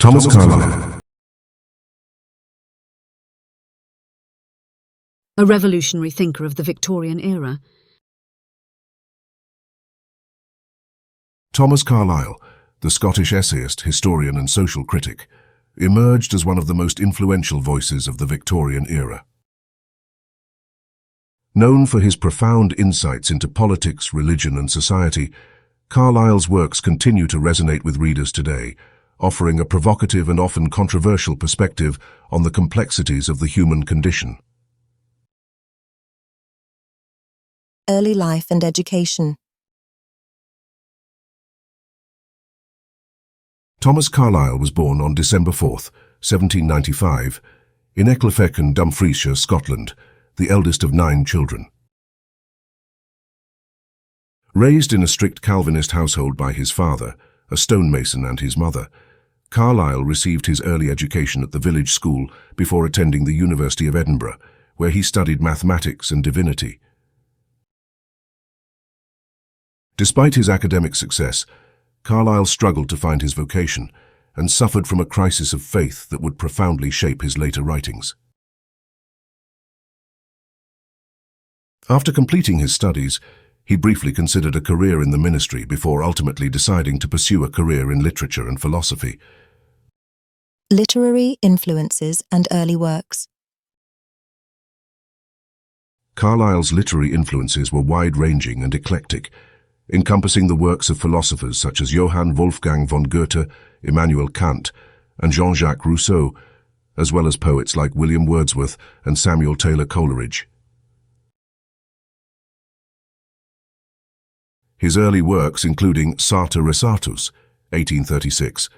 Thomas Carlyle. A revolutionary thinker of the Victorian era. Thomas Carlyle, the Scottish essayist, historian and social critic, emerged as one of the most influential voices of the Victorian era. Known for his profound insights into politics, religion and society, Carlyle's works continue to resonate with readers today, offering a provocative and often controversial perspective on the complexities of the human condition. Early life and education. Thomas Carlyle was born on December 4, 1795, in Ecclefechan, Dumfriesshire, Scotland, the eldest of 9 children. Raised in a strict Calvinist household by his father, a stonemason, and his mother, Carlyle received his early education at the village school before attending the University of Edinburgh, where he studied mathematics and divinity. Despite his academic success, Carlyle struggled to find his vocation and suffered from a crisis of faith that would profoundly shape his later writings. After completing his studies, he briefly considered a career in the ministry before ultimately deciding to pursue a career in literature and philosophy. Literary influences and early works. Carlyle's literary influences were wide-ranging and eclectic, encompassing the works of philosophers such as Johann Wolfgang von Goethe, Immanuel Kant, and Jean-Jacques Rousseau, as well as poets like William Wordsworth and Samuel Taylor Coleridge. His early works, including Sartor Resartus, 1836,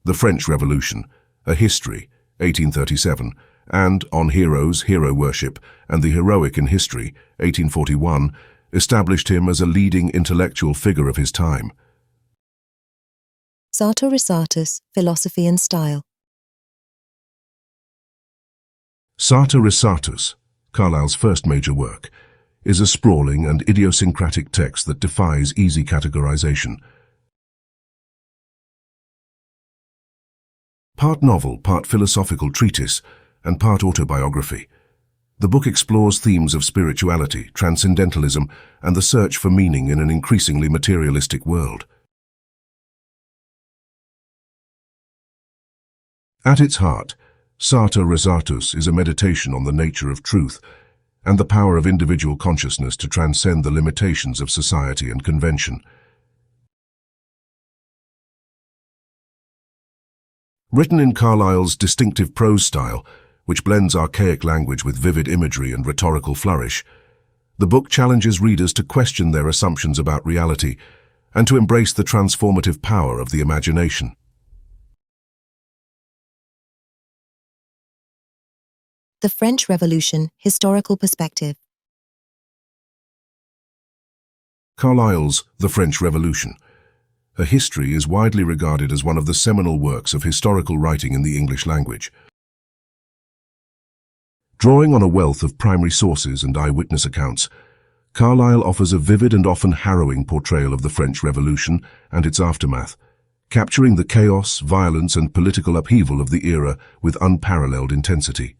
The French Revolution, A History, 1837, and On Heroes, Hero Worship, and the Heroic in History, 1841, established him as a leading intellectual figure of his time. Sartor Resartus, Philosophy and Style. Sartor Resartus, Carlyle's first major work, is a sprawling and idiosyncratic text that defies easy categorization. Part novel, part philosophical treatise, and part autobiography, the book explores themes of spirituality, transcendentalism, and the search for meaning in an increasingly materialistic world. At its heart, Sartor Resartus is a meditation on the nature of truth and the power of individual consciousness to transcend the limitations of society and convention. Written in Carlyle's distinctive prose style, which blends archaic language with vivid imagery and rhetorical flourish, the book challenges readers to question their assumptions about reality and to embrace the transformative power of the imagination. The French Revolution, Historical Perspective. Carlyle's The French Revolution, A History, is widely regarded as one of the seminal works of historical writing in the English language. Drawing on a wealth of primary sources and eyewitness accounts, Carlyle offers a vivid and often harrowing portrayal of the French Revolution and its aftermath, capturing the chaos, violence, and political upheaval of the era with unparalleled intensity.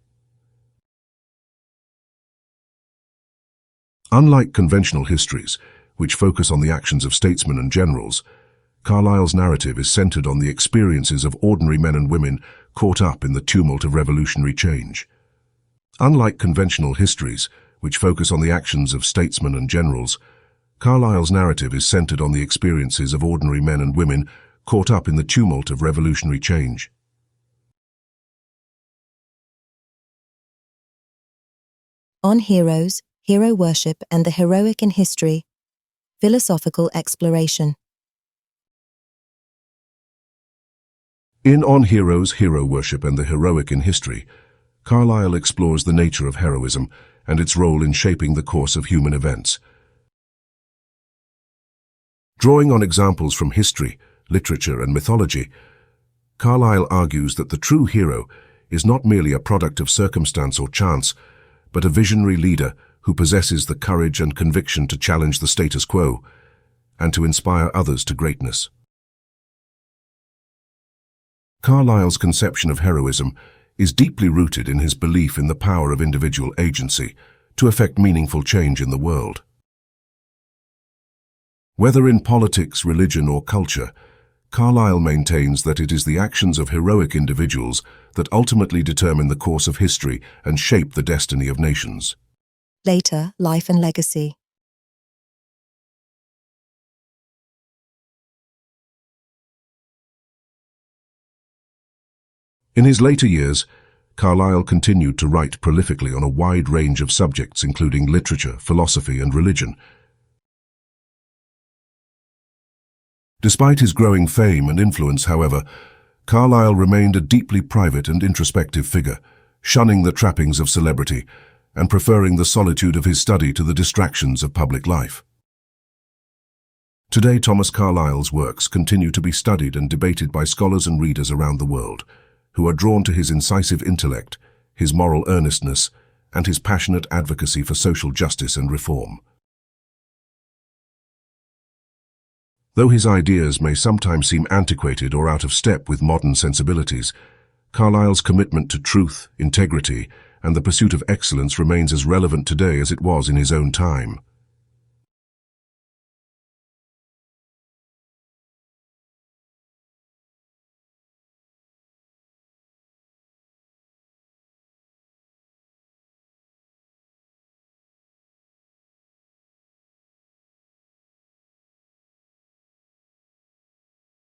Unlike conventional histories, which focus on the actions of statesmen and generals, Carlyle's narrative is centered on the experiences of ordinary men and women caught up in the tumult of revolutionary change. Unlike conventional histories, which focus on the actions of statesmen and generals, Carlyle's narrative is centered on the experiences of ordinary men and women caught up in the tumult of revolutionary change. On Heroes, Hero Worship, and the Heroic in History. Philosophical exploration. In On Heroes, Hero Worship, and the Heroic in History, Carlyle explores the nature of heroism and its role in shaping the course of human events. Drawing on examples from history, literature, and mythology, Carlyle argues that the true hero is not merely a product of circumstance or chance, but a visionary leader who possesses the courage and conviction to challenge the status quo and to inspire others to greatness. Carlyle's conception of heroism is deeply rooted in his belief in the power of individual agency to effect meaningful change in the world. Whether in politics, religion, or culture, Carlyle maintains that it is the actions of heroic individuals that ultimately determine the course of history and shape the destiny of nations. Later, life and legacy. In his later years, Carlyle continued to write prolifically on a wide range of subjects including literature, philosophy, and religion. Despite his growing fame and influence, however, Carlyle remained a deeply private and introspective figure, shunning the trappings of celebrity and preferring the solitude of his study to the distractions of public life. Today, Thomas Carlyle's works continue to be studied and debated by scholars and readers around the world, who are drawn to his incisive intellect, his moral earnestness, and his passionate advocacy for social justice and reform. Though his ideas may sometimes seem antiquated or out of step with modern sensibilities, Carlyle's commitment to truth, integrity, and the pursuit of excellence remains as relevant today as it was in his own time.